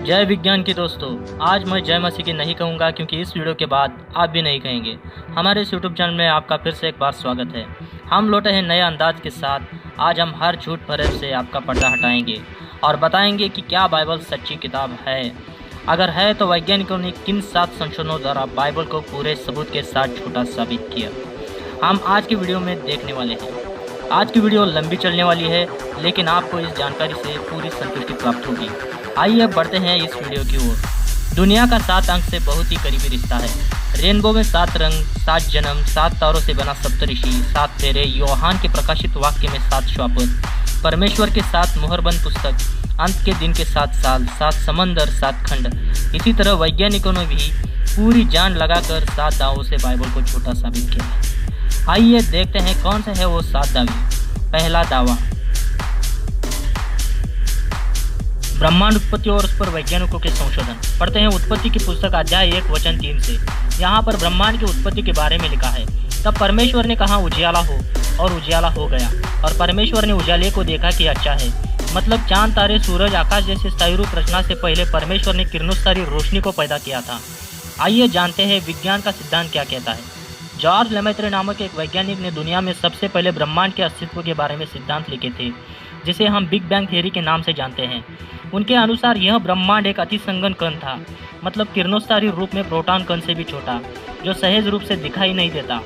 जय विज्ञान के दोस्तों। आज मैं जय मसीह की नहीं कहूँगा क्योंकि इस वीडियो के बाद आप भी नहीं कहेंगे। हमारे इस यूट्यूब चैनल में आपका फिर से एक बार स्वागत है। हम लौटे हैं नए अंदाज के साथ। आज हम हर झूठ फरेब से आपका पर्दा हटाएंगे और बताएंगे कि क्या बाइबल सच्ची किताब है। अगर है तो वैज्ञानिकों ने किन 7 संशोधनों द्वारा बाइबल को पूरे सबूत के साथ झूठा साबित किया, हम आज की वीडियो में देखने वाले हैं। आज की वीडियो लंबी चलने वाली है, लेकिन आपको इस जानकारी से पूरी संतुष्टि प्राप्त होगी। आइए बढ़ते हैं इस वीडियो की ओर। दुनिया का 7 अंक से बहुत ही करीबी रिश्ता है। रेनबो में 7 रंग, 7 जन्म, 7 तारों से बना सप्तऋषि, 7 फेरे, योहान के प्रकाशित वाक्य में 7 श्वापद, परमेश्वर के 7 मुहरबंद पुस्तक, अंत के दिन के 7 साल, 7 समंदर, 7 खंड। इसी तरह वैज्ञानिकों ने भी पूरी जान लगाकर 7 दावों से बाइबल को झूठा साबित किया है। आइए देखते हैं कौन से है वो 7 दावे। पहला दावा, ब्रह्मांड उत्पत्ति और उस पर वैज्ञानिकों के संशोधन। पढ़ते हैं उत्पत्ति की पुस्तक अध्याय 1 वचन 3 से। यहाँ पर ब्रह्मांड की उत्पत्ति के बारे में लिखा है। तब परमेश्वर ने कहा उजियाला हो, और उजियाला हो गया। और परमेश्वर ने उजाले को देखा कि अच्छा है। मतलब चांद, तारे, सूरज, आकाश जैसे स्थायी रूप रचना से पहले परमेश्वर ने किरणोत्सारी रोशनी को पैदा किया था। आइए जानते हैं विज्ञान का सिद्धांत क्या कहता है। जॉर्ज लेमेत्रे नामक एक वैज्ञानिक ने दुनिया में सबसे पहले ब्रह्मांड के अस्तित्व के बारे में सिद्धांत लिखे थे, जिसे हम बिग बैंग थ्योरी के नाम से जानते हैं। उनके अनुसार यह ब्रह्मांड एक अतिसंगन कण था, मतलब किरणोत्सारी रूप में प्रोटॉन कण से भी छोटा, जो सहज रूप से दिखाई नहीं देता,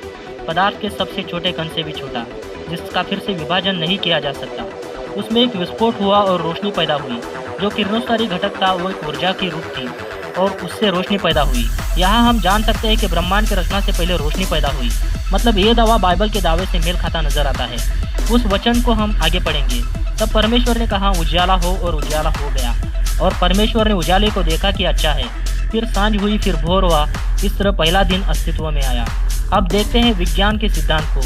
पदार्थ के सबसे छोटे कण से भी छोटा, जिसका फिर से विभाजन नहीं किया जा सकता। उसमें एक विस्फोट हुआ और रोशनी पैदा हुई। जो किरणोत्सारी घटक था वो एक ऊर्जा की रूप थी और उससे रोशनी पैदा हुई। यहाँ हम जान सकते हैं कि ब्रह्मांड की रचना से पहले रोशनी पैदा हुई। मतलब ये दावा बाइबल के दावे से मेल खाता नजर आता है। उस वचन को हम आगे पढ़ेंगे। तब परमेश्वर ने कहा उजियाला हो, और उजियाला हो गया। और परमेश्वर ने उजाले को देखा कि अच्छा है। फिर सांझ हुई, फिर भोर हुआ। इस तरह पहला दिन अस्तित्व में आया। अब देखते हैं विज्ञान के सिद्धांत को।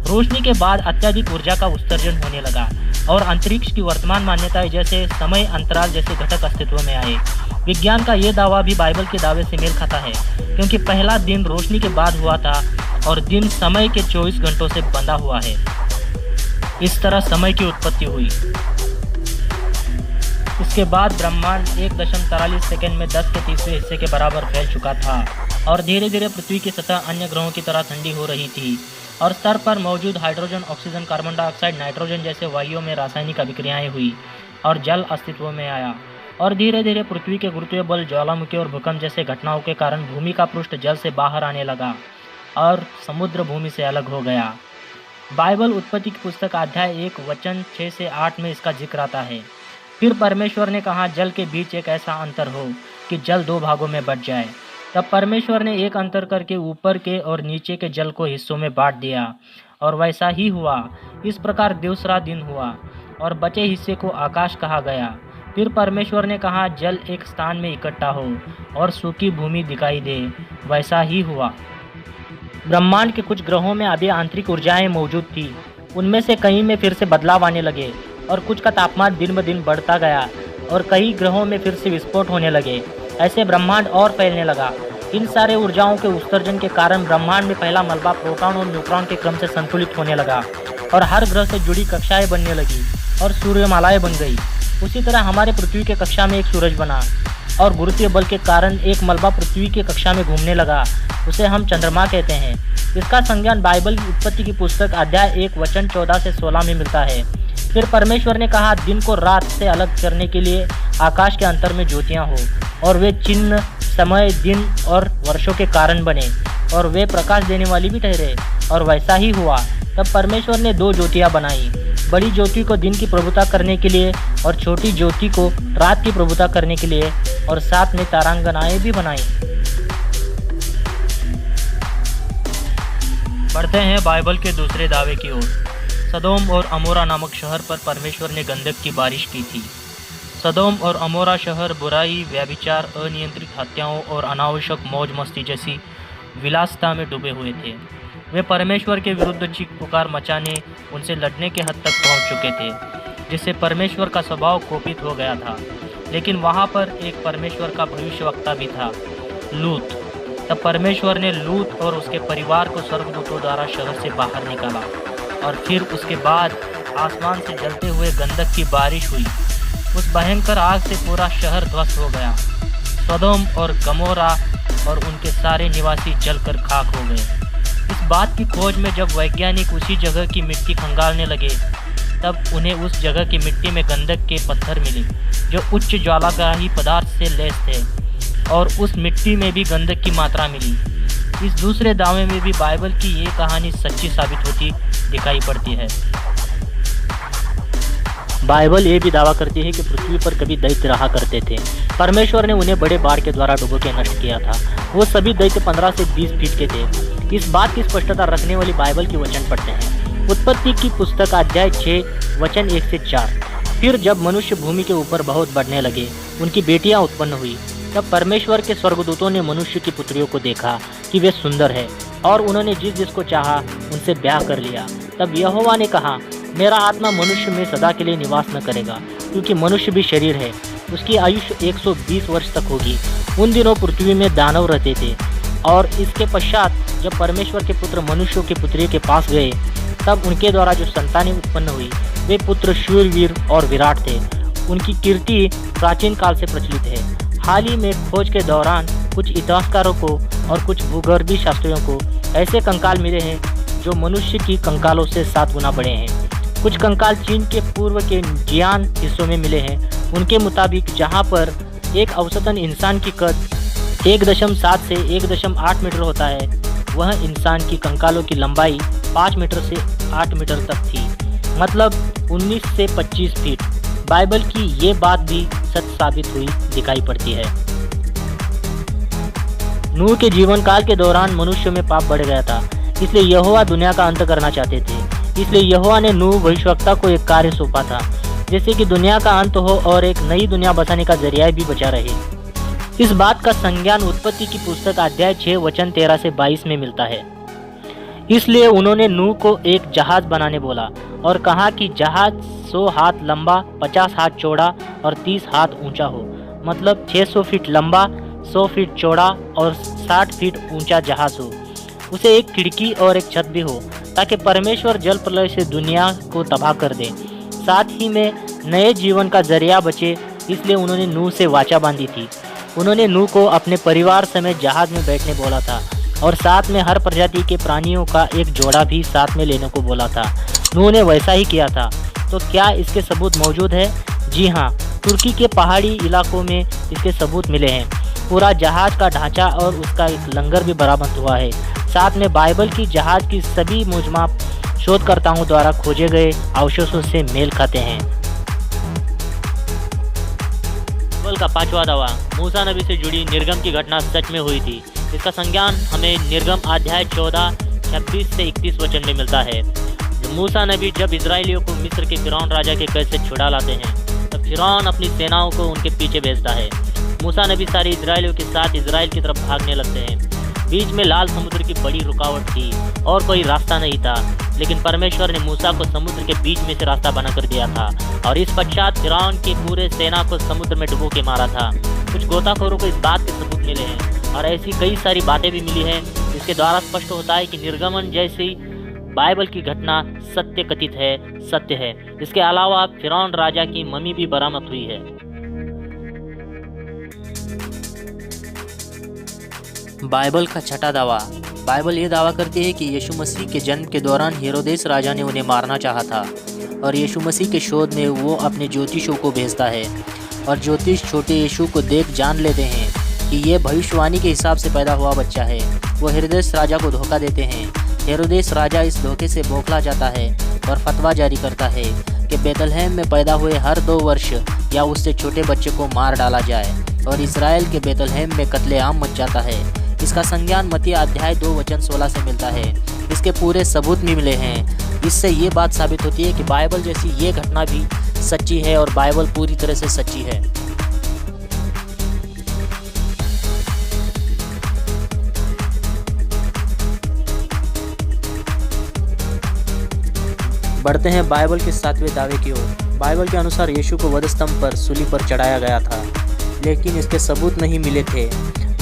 रोशनी के बाद अत्यधिक ऊर्जा का उत्सर्जन होने लगा और अंतरिक्ष की वर्तमान मान्यताएं जैसे समय अंतराल जैसे घटक अस्तित्व में आए। विज्ञान का यह दावा भी बाइबल के दावे से मेल खाता है, क्योंकि पहला दिन रोशनी के बाद हुआ था और दिन समय के 24 घंटों से बंधा हुआ है। इस तरह समय की उत्पत्ति हुई। इसके बाद ब्रह्मांड 1.43 सेकंड में 10 के तीसरे हिस्से के बराबर फैल चुका था और धीरे धीरे पृथ्वी की सतह अन्य ग्रहों की तरह ठंडी हो रही थी और स्तर पर मौजूद hydrogen, oxygen, carbon dioxide, nitrogen जैसे वायुओं में रासायनिक अभिक्रियाएं हुई और जल अस्तित्व में आया। और धीरे धीरे पृथ्वी के गुरुत्वीय बल, ज्वालामुखी और भूकंप जैसे घटनाओं के कारण भूमि का पृष्ठ जल से बाहर आने लगा और समुद्र भूमि से अलग हो गया। बाइबल उत्पत्ति की पुस्तक अध्याय 1 वचन 6 से 8 में इसका जिक्र आता है। फिर परमेश्वर ने कहा जल के बीच एक ऐसा अंतर हो कि जल 2 भागों में बट जाए। तब परमेश्वर ने एक अंतर करके ऊपर के और नीचे के जल को हिस्सों में बांट दिया, और वैसा ही हुआ। इस प्रकार दूसरा दिन हुआ और बचे हिस्से को आकाश कहा गया। फिर परमेश्वर ने कहा जल एक स्थान में इकट्ठा हो और सूखी भूमि दिखाई दे, वैसा ही हुआ। ब्रह्मांड के कुछ ग्रहों में अभी आंतरिक ऊर्जाएं मौजूद थी। उनमें से कई में फिर से बदलाव आने लगे और कुछ का तापमान दिन ब दिन बढ़ता गया और कई ग्रहों में फिर से विस्फोट होने लगे। ऐसे ब्रह्मांड और फैलने लगा। इन सारे ऊर्जाओं के उत्सर्जन के कारण ब्रह्मांड में पहला मलबा प्रोटॉन और न्यूट्रॉन के क्रम से संतुलित होने लगा और हर ग्रह से जुड़ी कक्षाएं बनने लगी और सूर्यमालाएं बन गई। उसी तरह हमारे पृथ्वी के कक्षा में एक सूरज बना और गुरुत्वीय बल के कारण एक मलबा पृथ्वी के कक्षा में घूमने लगा। उसे हम चंद्रमा कहते हैं। इसका संज्ञान बाइबल की उत्पत्ति की पुस्तक अध्याय 1 वचन 14 से 16 में मिलता है। फिर परमेश्वर ने कहा दिन को रात से अलग करने के लिए आकाश के अंतर में ज्योतियां हो, और वे चिन्ह समय, दिन और वर्षों के कारण बने, और वे प्रकाश देने वाली भी ठहरे, और वैसा ही हुआ। तब परमेश्वर ने 2 ज्योतियां बनाई, बड़ी ज्योति को दिन की प्रभुता करने के लिए और छोटी ज्योति को रात की प्रभुता करने के लिए, और साथ में तारांगनाएं भी बनाई। बढ़ते हैं बाइबल के दूसरे दावे की ओर। सदोम और अमोरा नामक शहर पर परमेश्वर ने गंधक की बारिश की थी। सदोम और अमोरा शहर बुराई, व्यभिचार, अनियंत्रित हत्याओं और अनावश्यक मौज मस्ती जैसी विलासिता में डूबे हुए थे। वे परमेश्वर के विरुद्ध चीख पुकार मचाने, उनसे लड़ने के हद तक पहुंच चुके थे, जिससे परमेश्वर का स्वभाव कोपित हो गया था। लेकिन वहां पर एक परमेश्वर का भविष्यवक्ता भी था, लूत। तब परमेश्वर ने लूत और उसके परिवार को स्वर्गदूतों द्वारा शहर से बाहर निकाला और फिर उसके बाद आसमान से जलते हुए गंधक की बारिश हुई। उस भयंकर आग से पूरा शहर ध्वस्त हो गया। सदोम और गमोरा और उनके सारे निवासी जलकर खाक हो गए। इस बात की खोज में जब वैज्ञानिक उसी जगह की मिट्टी खंगालने लगे, तब उन्हें उस जगह की मिट्टी में गंधक के पत्थर मिले जो उच्च ज्वालाग्राही पदार्थ से लैस थे, और उस मिट्टी में भी गंधक की मात्रा मिली। इस दूसरे दावे में भी बाइबल की ये कहानी सच्ची साबित होती दिखाई पड़ती है। बाइबल ये भी दावा करती है कि पृथ्वी पर कभी दैत्य रहा करते थे। परमेश्वर ने उन्हें बड़े बाढ़ के द्वारा डुबो के नष्ट किया था। वो सभी दैत्य 15 से 20 फीट के थे। इस बात की स्पष्टता रखने वाली बाइबल की वचन पढ़ते हैं। उत्पत्ति की पुस्तक अध्याय 6 वचन 1 से 4। फिर जब मनुष्य भूमि के ऊपर बहुत बढ़ने लगे, उनकी बेटियां उत्पन्न हुई, तब परमेश्वर के स्वर्गदूतों ने मनुष्य की पुत्रियों को देखा कि वे सुंदर है, और उन्होंने जिस जिसको चाहा उनसे ब्याह कर लिया। तब यहोवा ने कहा, मेरा आत्मा मनुष्य में सदा के लिए निवास न करेगा, क्योंकि मनुष्य भी शरीर है। उसकी आयुष 120 वर्ष तक होगी। उन दिनों पृथ्वी में दानव रहते थे। और इसके पश्चात जब परमेश्वर के पुत्र मनुष्यों की पुत्री के पास गए, तब उनके द्वारा जो संतानें उत्पन्न हुई, वे पुत्र शूरवीर और विराट थे। उनकी कीर्ति प्राचीन काल से प्रचलित है। हाल ही में खोज के दौरान कुछ इतिहासकारों को और कुछ भूगर्भीय शास्त्रियों को ऐसे कंकाल मिले हैं जो मनुष्य की कंकालों से 7 गुना बड़े हैं। कुछ कंकाल चीन के पूर्व के जियान हिस्सों में मिले हैं। उनके मुताबिक जहां पर एक औसतन इंसान की कद 1.7 से 1.8 मीटर होता है, वह इंसान की कंकालों की लंबाई 5 मीटर से 8 मीटर तक थी, मतलब 19 से 25 फीट। बाइबल की ये बात भी सच साबित हुई दिखाई पड़ती है। नूह के जीवन काल के दौरान मनुष्य में पाप बढ़ गया था, इसलिए यहोवा दुनिया का अंत करना चाहते थे। इसलिए यहोवा ने नूह भविष्यवक्ता को एक कार्य सौंपा था, जैसे कि दुनिया का अंत हो और एक नई दुनिया बसाने का जरिया भी बचा रहे। इस बात का संज्ञान उत्पत्ति की पुस्तक अध्याय 6 वचन 13 से 22 में मिलता है। इसलिए उन्होंने नूह को एक जहाज बनाने बोला और कहा कि जहाज 100 हाथ लंबा, 50 हाथ चौड़ा और 30 हाथ ऊंचा हो, मतलब 600 फीट लंबा, 100 फीट चौड़ा और 60 फीट ऊंचा जहाज हो। उसे एक खिड़की और एक छत भी हो, ताकि परमेश्वर जल प्रलय से दुनिया को तबाह कर दे, साथ ही में नए जीवन का जरिया बचे। इसलिए उन्होंने नूह से वाचा बांधी थी। उन्होंने नूह को अपने परिवार समेत जहाज में बैठने बोला था और साथ में हर प्रजाति के प्राणियों का एक जोड़ा भी साथ में लेने को बोला था। नूह ने वैसा ही किया था। तो क्या इसके सबूत मौजूद है? जी हाँ, तुर्की के पहाड़ी इलाकों में इसके सबूत मिले हैं। पूरा जहाज का ढांचा और उसका एक लंगर भी बरामद हुआ है। साथ में बाइबल की जहाज की सभी मुजमाप शोधकर्ताओं द्वारा खोजे गए अवशेषों से मेल खाते हैं। बाइबल का 5वां दावा, मूसा नबी से जुड़ी निर्गम की घटना सच में हुई थी। इसका संज्ञान हमें निर्गम अध्याय 14 26 से 31 वचन में मिलता है। मूसा नबी जब इजरायलियों को मिस्र के फिरौन राजा के कैद से छुड़ा लाते हैं, तब फिरौन अपनी सेनाओं को उनके पीछे भेजता है। मूसा नबी सारे इजरायलियों के साथ इजराइल की तरफ भागने लगते हैं। बीच में लाल समुद्र की बड़ी रुकावट थी और कोई रास्ता नहीं था, लेकिन परमेश्वर ने मूसा को समुद्र के बीच में से रास्ता बना कर दिया था और इस पश्चात फिरौन की पूरे सेना को समुद्र में डुबो के मारा था। कुछ गोताखोरों को इस बात के सबूत मिले हैं और ऐसी कई सारी बातें भी मिली हैं, जिसके द्वारा स्पष्ट होता है कि निर्गमन जैसी बाइबल की घटना सत्य कथित है, सत्य है। इसके अलावा फिरौन राजा की मम्मी भी बरामद हुई है। बाइबल का छठा दावा, बाइबल ये दावा करती है कि यीशु मसीह के जन्म के दौरान हेरोदेस राजा ने उन्हें मारना चाहा था और यीशु मसीह के शोध में वो अपने ज्योतिषों को भेजता है और ज्योतिष छोटे यीशु को देख जान लेते हैं कि ये भविष्यवाणी के हिसाब से पैदा हुआ बच्चा है। वो हेरोदेस राजा को धोखा देते हैं। हेरोदेस राजा इस धोखे से बौखला जाता है और फतवा जारी करता है कि बेतलहम में पैदा हुए हर 2 वर्ष या उससे छोटे बच्चे को मार डाला जाए और इजराइल के बेतलहम में कत्लेआम मच जाता है। इसका संज्ञान मत्ती अध्याय 2 वचन 16 से मिलता है। इसके पूरे सबूत भी मिले हैं। इससे ये बात साबित होती है कि बाइबल जैसी ये घटना भी सच्ची है और बाइबल पूरी तरह से सच्ची है। बढ़ते हैं बाइबल के 7वें दावे की ओर। बाइबल के अनुसार यीशु को वधस्तंभ पर सूली पर चढ़ाया गया था, लेकिन इसके सबूत नहीं मिले थे।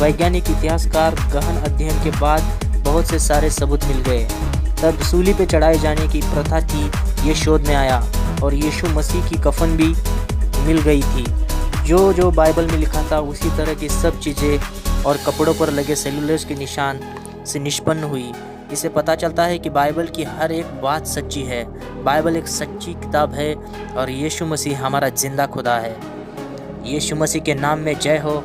वैज्ञानिक इतिहासकार गहन अध्ययन के बाद बहुत से सारे सबूत मिल गए। तब सूली पे चढ़ाए जाने की प्रथा थी, ये शोध में आया और यीशु मसीह की कफन भी मिल गई थी। जो जो बाइबल में लिखा था उसी तरह की सब चीज़ें और कपड़ों पर लगे सेलुलर्स के निशान से निष्पन्न हुई। इससे पता चलता है कि बाइबल की हर एक बात सच्ची है। बाइबल एक सच्ची किताब है और यीशु मसीह हमारा जिंदा खुदा है। यीशु मसीह के नाम में जय हो।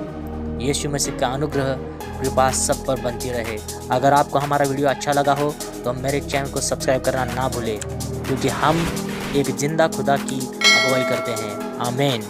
यीशु मसीह का अनुग्रह कृपा सब पर बनती रहे। अगर आपको हमारा वीडियो अच्छा लगा हो तो मेरे चैनल को सब्सक्राइब करना ना भूलें, क्योंकि हम एक जिंदा खुदा की अगुवाई करते हैं। आमीन।